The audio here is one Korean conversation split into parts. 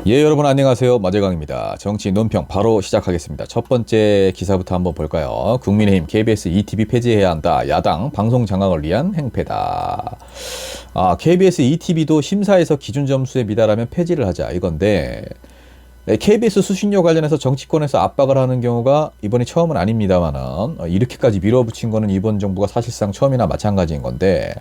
예, 여러분 안녕하세요. 마재강입니다. 정치 논평 바로 시작하겠습니다. 첫 번째 기사부터 한번 볼까요? 국민의힘 KBS ETV 폐지해야 한다. 야당 방송 장악을 위한 행패다. KBS ETV도 심사에서 기준 점수에 미달하면 폐지를 하자 이건데, KBS 수신료 관련해서 정치권에서 압박을 하는 경우가 이번이 처음은 아닙니다만은 이렇게까지 밀어붙인 거는 이번 정부가 사실상 처음이나 마찬가지인 건데,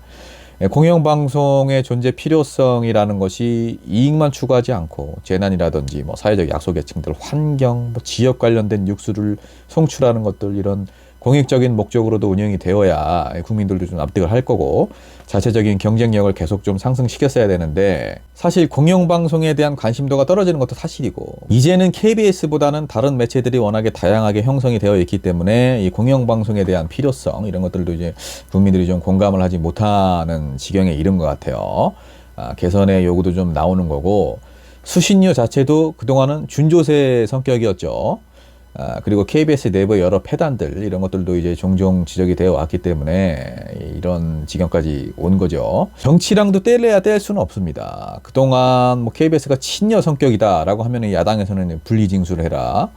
공영방송의 존재 필요성이라는 것이 이익만 추구하지 않고 재난이라든지 사회적 약소계층들, 환경, 지역 관련된 뉴스를 송출하는 것들, 이런 공익적인 목적으로도 운영이 되어야 국민들도 좀 납득을 할 거고 자체적인 경쟁력을 계속 좀 상승시켰어야 되는데, 사실 공영방송에 대한 관심도가 떨어지는 것도 사실이고, 이제는 KBS보다는 다른 매체들이 워낙에 다양하게 형성이 되어 있기 때문에 이 공영방송에 대한 필요성, 이런 것들도 이제 국민들이 좀 공감을 하지 못하는 지경에 이른 것 같아요. 개선의 요구도 좀 나오는 거고, 수신료 자체도 그동안은 준조세 성격이었죠. 그리고 KBS 내부의 여러 폐단들, 이런 것들도 이제 종종 지적이 되어 왔기 때문에 이런 지경까지 온 거죠. 정치랑도 떼려야 뗄 수는 없습니다. 그동안 KBS가 친여 성격이다라고 하면 야당에서는 분리징수를 해라.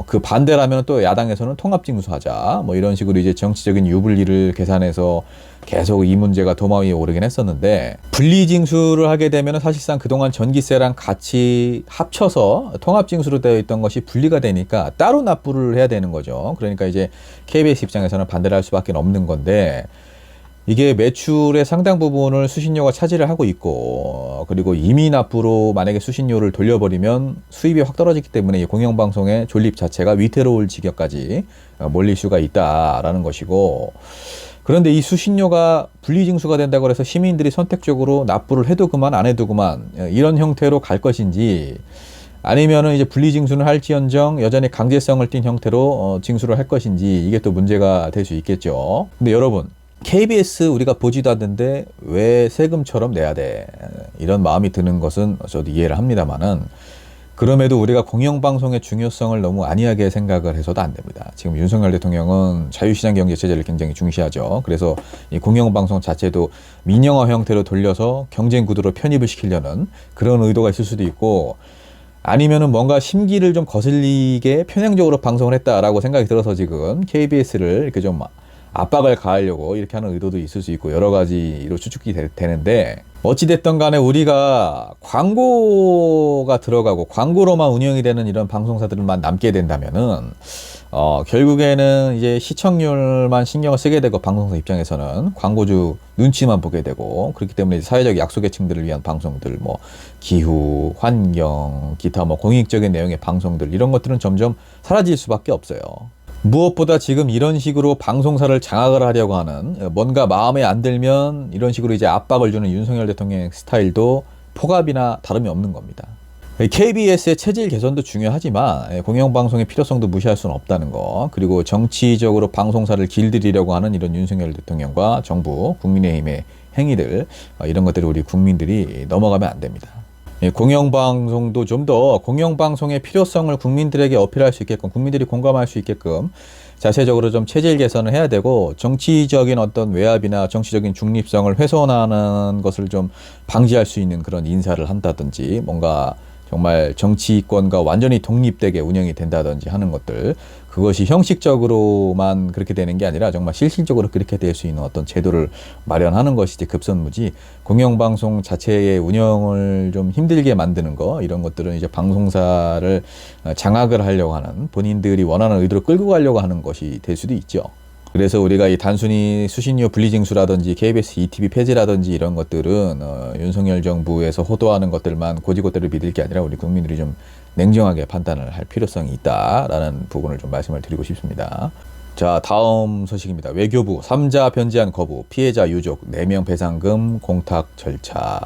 그 반대라면 또 야당에서는 통합징수하자. 이런 식으로 이제 정치적인 유불리를 계산해서 계속 이 문제가 도마 위에 오르긴 했었는데, 분리징수를 하게 되면 사실상 그동안 전기세랑 같이 합쳐서 통합징수로 되어 있던 것이 분리가 되니까 따로 납부를 해야 되는 거죠. 그러니까 이제 KBS 입장에서는 반대를 할 수밖에 없는 건데, 이게 매출의 상당 부분을 수신료가 차지를 하고 있고, 그리고 임의 납부로 만약에 수신료를 돌려버리면 수입이 확 떨어지기 때문에 이 공영방송의 존립 자체가 위태로울 지경까지 몰릴 수가 있다라는 것이고, 그런데 이 수신료가 분리징수가 된다고 해서 시민들이 선택적으로 납부를 해도 그만 안 해도 그만 이런 형태로 갈 것인지, 아니면은 이제 분리징수는 할지언정 여전히 강제성을 띈 형태로 징수를 할 것인지, 이게 또 문제가 될 수 있겠죠. 근데 여러분, KBS 우리가 보지도 않는데 왜 세금처럼 내야 돼? 이런 마음이 드는 것은 저도 이해를 합니다만은, 그럼에도 우리가 공영방송의 중요성을 너무 안이하게 생각을 해서도 안 됩니다. 지금 윤석열 대통령은 자유시장 경제체제를 굉장히 중시하죠. 그래서 이 공영방송 자체도 민영화 형태로 돌려서 경쟁구도로 편입을 시키려는 그런 의도가 있을 수도 있고, 아니면은 뭔가 심기를 좀 거슬리게 편향적으로 방송을 했다라고 생각이 들어서 지금 KBS를 이렇게 좀 압박을 가하려고 이렇게 하는 의도도 있을 수 있고, 여러 가지로 추측이 되는데, 어찌됐든 간에 우리가 광고가 들어가고 광고로만 운영이 되는 이런 방송사들만 남게 된다면은 결국에는 이제 시청률만 신경을 쓰게 되고, 방송사 입장에서는 광고주 눈치만 보게 되고, 그렇기 때문에 사회적 약소계층들을 위한 방송들, 기후, 환경, 기타 공익적인 내용의 방송들, 이런 것들은 점점 사라질 수밖에 없어요. 무엇보다 지금 이런 식으로 방송사를 장악을 하려고 하는, 뭔가 마음에 안 들면 이런 식으로 이제 압박을 주는 윤석열 대통령의 스타일도 폭압이나 다름이 없는 겁니다. KBS의 체질 개선도 중요하지만 공영방송의 필요성도 무시할 수는 없다는 거, 그리고 정치적으로 방송사를 길들이려고 하는 이런 윤석열 대통령과 정부, 국민의힘의 행위들, 이런 것들을 우리 국민들이 넘어가면 안 됩니다. 공영방송도 좀 더 공영방송의 필요성을 국민들에게 어필할 수 있게끔, 국민들이 공감할 수 있게끔 자체적으로 좀 체질 개선을 해야 되고, 정치적인 어떤 외압이나 정치적인 중립성을 훼손하는 것을 좀 방지할 수 있는 그런 인사를 한다든지, 뭔가 정말 정치권과 완전히 독립되게 운영이 된다든지 하는 것들, 그것이 형식적으로만 그렇게 되는 게 아니라 정말 실질적으로 그렇게 될 수 있는 어떤 제도를 마련하는 것이 이제 급선무지, 공영방송 자체의 운영을 좀 힘들게 만드는 거, 이런 것들은 이제 방송사를 장악을 하려고 하는, 본인들이 원하는 의도로 끌고 가려고 하는 것이 될 수도 있죠. 그래서 우리가 이 단순히 수신료 분리징수라든지 KBS ETV 폐지라든지 이런 것들은 윤석열 정부에서 호도하는 것들만 고지고대로 믿을 게 아니라 우리 국민들이 좀 냉정하게 판단을 할 필요성이 있다라는 부분을 좀 말씀을 드리고 싶습니다. 자, 다음 소식입니다. 외교부 3자 변제안 거부, 피해자 유족 4명 배상금 공탁 절차.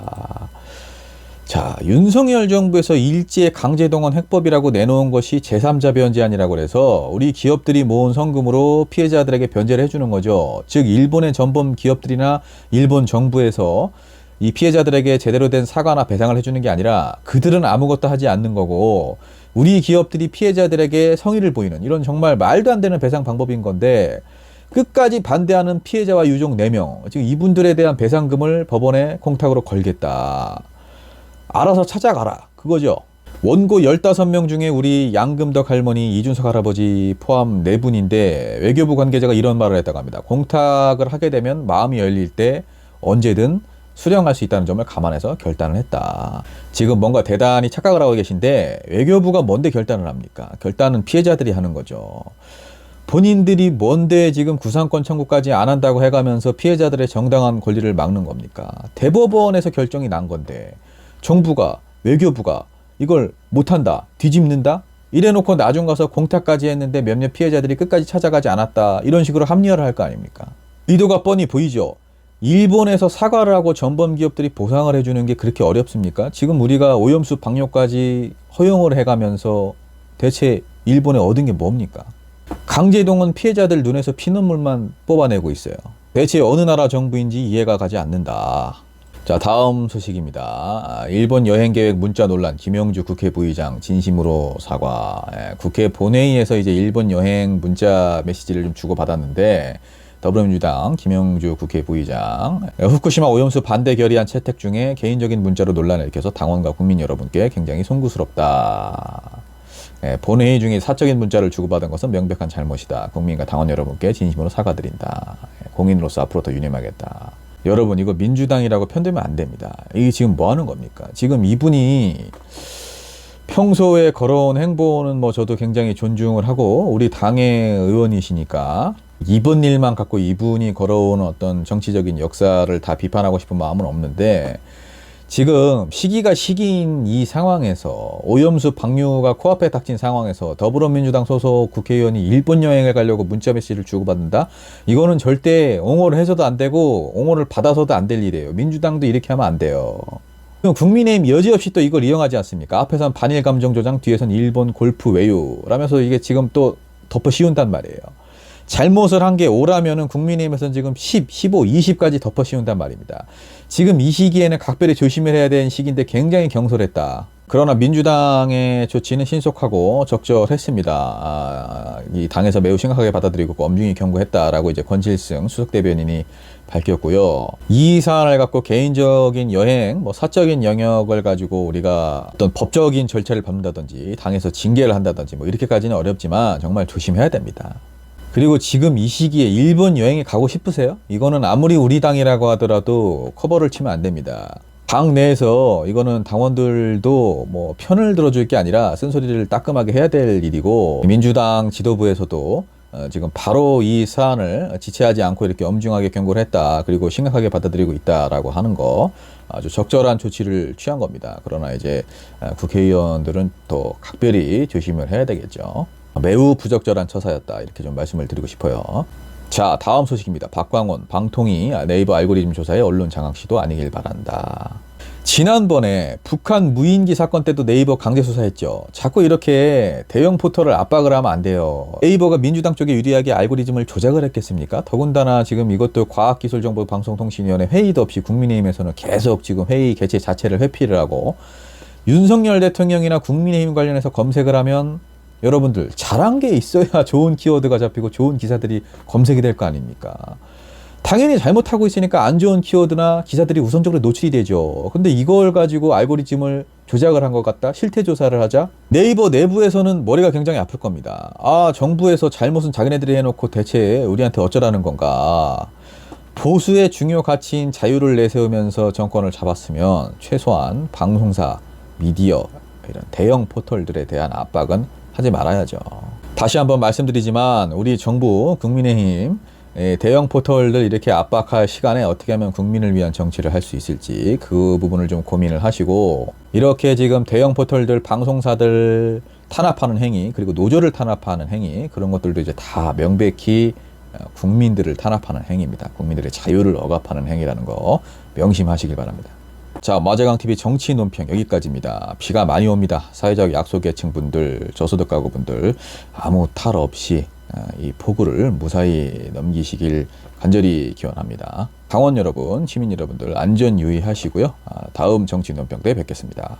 자, 윤석열 정부에서 일제 강제동원 핵법이라고 내놓은 것이 제3자 변제안이라고 해서 우리 기업들이 모은 성금으로 피해자들에게 변제를 해주는 거죠. 즉 일본의 전범 기업들이나 일본 정부에서 이 피해자들에게 제대로 된 사과나 배상을 해주는 게 아니라 그들은 아무것도 하지 않는 거고, 우리 기업들이 피해자들에게 성의를 보이는, 이런 정말 말도 안 되는 배상 방법인 건데, 끝까지 반대하는 피해자와 유족 4명, 지금 이분들에 대한 배상금을 법원에 공탁으로 걸겠다. 알아서 찾아가라, 그거죠. 원고 15명 중에 우리 양금덕 할머니, 이준석 할아버지 포함 4분인데 외교부 관계자가 이런 말을 했다고 합니다. 공탁을 하게 되면 마음이 열릴 때 언제든 수령할 수 있다는 점을 감안해서 결단을 했다. 지금 뭔가 대단히 착각을 하고 계신데 외교부가 뭔데 결단을 합니까? 결단은 피해자들이 하는 거죠. 본인들이 뭔데 지금 구상권 청구까지 안 한다고 해가면서 피해자들의 정당한 권리를 막는 겁니까? 대법원에서 결정이 난 건데 정부가, 외교부가 이걸 못한다, 뒤집는다? 이래놓고 나중 가서 공탁까지 했는데 몇몇 피해자들이 끝까지 찾아가지 않았다. 이런 식으로 합리화를 할 거 아닙니까? 의도가 뻔히 보이죠. 일본에서 사과를 하고 전범 기업들이 보상을 해주는 게 그렇게 어렵습니까? 지금 우리가 오염수 방류까지 허용을 해가면서 대체 일본에 얻은 게 뭡니까? 강제동은 피해자들 눈에서 피눈물만 뽑아내고 있어요. 대체 어느 나라 정부인지 이해가 가지 않는다. 자, 다음 소식입니다. 일본 여행계획 문자 논란, 김영주 국회 부의장 진심으로 사과. 국회 본회의에서 이제 일본 여행 문자 메시지를 좀 주고받았는데 더불어민주당 김영주 국회 부의장 후쿠시마 오염수 반대 결의안 채택 중에 개인적인 문자로 논란을 일으켜서 당원과 국민 여러분께 굉장히 송구스럽다. 본회의 중에 사적인 문자를 주고받은 것은 명백한 잘못이다. 국민과 당원 여러분께 진심으로 사과드린다. 공인으로서 앞으로 더 유념하겠다. 여러분, 이거 민주당이라고 편들면 안 됩니다. 이게 지금 뭐 하는 겁니까? 지금 이분이 평소에 걸어온 행보는 뭐 저도 굉장히 존중을 하고 우리 당의 의원이시니까 이번 일만 갖고 이분이 걸어온 어떤 정치적인 역사를 다 비판하고 싶은 마음은 없는데 지금 시기가 시기인 이 상황에서 오염수 방류가 코앞에 닥친 상황에서 더불어민주당 소속 국회의원이 일본 여행을 가려고 문자 메시지를 주고받는다? 이거는 절대 옹호를 해서도 안 되고 옹호를 받아서도 안 될 일이에요. 민주당도 이렇게 하면 안 돼요. 국민의힘 여지없이 또 이걸 이용하지 않습니까? 앞에선 반일 감정 조장, 뒤에선 일본 골프 외유라면서 이게 지금 또 덮어 씌운단 말이에요. 잘못을 한 게 오라면은 국민의힘에서는 지금 10, 15, 20까지 덮어 씌운단 말입니다. 지금 이 시기에는 각별히 조심을 해야 되는 시기인데 굉장히 경솔했다. 그러나 민주당의 조치는 신속하고 적절했습니다. 이 당에서 매우 심각하게 받아들이고 엄중히 경고했다라고 이제 권칠승 수석 대변인이 밝혔고요. 이 사안을 갖고 개인적인 여행, 뭐 사적인 영역을 가지고 우리가 어떤 법적인 절차를 밟는다든지 당에서 징계를 한다든지 뭐 이렇게까지는 어렵지만 정말 조심해야 됩니다. 그리고 지금 이 시기에 일본 여행에 가고 싶으세요? 이거는 아무리 우리 당이라고 하더라도 커버를 치면 안 됩니다. 당 내에서 이거는 당원들도 뭐 편을 들어줄 게 아니라 쓴소리를 따끔하게 해야 될 일이고 민주당 지도부에서도 지금 바로 이 사안을 지체하지 않고 이렇게 엄중하게 경고를 했다. 그리고 심각하게 받아들이고 있다라고 하는 거 아주 적절한 조치를 취한 겁니다. 그러나 이제 국회의원들은 또 각별히 조심을 해야 되겠죠. 매우 부적절한 처사였다. 이렇게 좀 말씀을 드리고 싶어요. 자, 다음 소식입니다. 박광원, 방통위 네이버 알고리즘 조사에 언론 장악 시도 아니길 바란다. 지난번에 북한 무인기 사건 때도 네이버 강제 수사했죠. 자꾸 이렇게 대형 포털을 압박을 하면 안 돼요. 네이버가 민주당 쪽에 유리하게 알고리즘을 조작을 했겠습니까? 더군다나 지금 이것도 과학기술정보방송통신위원회 회의도 없이 국민의힘에서는 계속 지금 회의 개최 자체를 회피를 하고 윤석열 대통령이나 국민의힘 관련해서 검색을 하면 여러분들 잘한 게 있어야 좋은 키워드가 잡히고 좋은 기사들이 검색이 될 거 아닙니까? 당연히 잘못하고 있으니까 안 좋은 키워드나 기사들이 우선적으로 노출이 되죠. 근데 이걸 가지고 알고리즘을 조작을 한 것 같다? 실태 조사를 하자? 네이버 내부에서는 머리가 굉장히 아플 겁니다. 아, 정부에서 잘못은 자기네들이 해놓고 대체 우리한테 어쩌라는 건가? 보수의 중요 가치인 자유를 내세우면서 정권을 잡았으면 최소한 방송사, 미디어, 이런 대형 포털들에 대한 압박은 하지 말아야죠. 다시 한번 말씀드리지만 우리 정부, 국민의힘 대형 포털들 이렇게 압박할 시간에 어떻게 하면 국민을 위한 정치를 할 수 있을지 그 부분을 좀 고민을 하시고 이렇게 지금 대형 포털들, 방송사들 탄압하는 행위 그리고 노조를 탄압하는 행위 그런 것들도 이제 다 명백히 국민들을 탄압하는 행위입니다. 국민들의 자유를 억압하는 행위라는 거 명심하시길 바랍니다. 자, 마제강TV 정치 논평 여기까지입니다. 비가 많이 옵니다. 사회적 약소계층 분들, 저소득 가구 분들 아무 탈 없이 이 폭우를 무사히 넘기시길 간절히 기원합니다. 당원 여러분, 시민 여러분들 안전 유의하시고요. 다음 정치 논평 때 뵙겠습니다.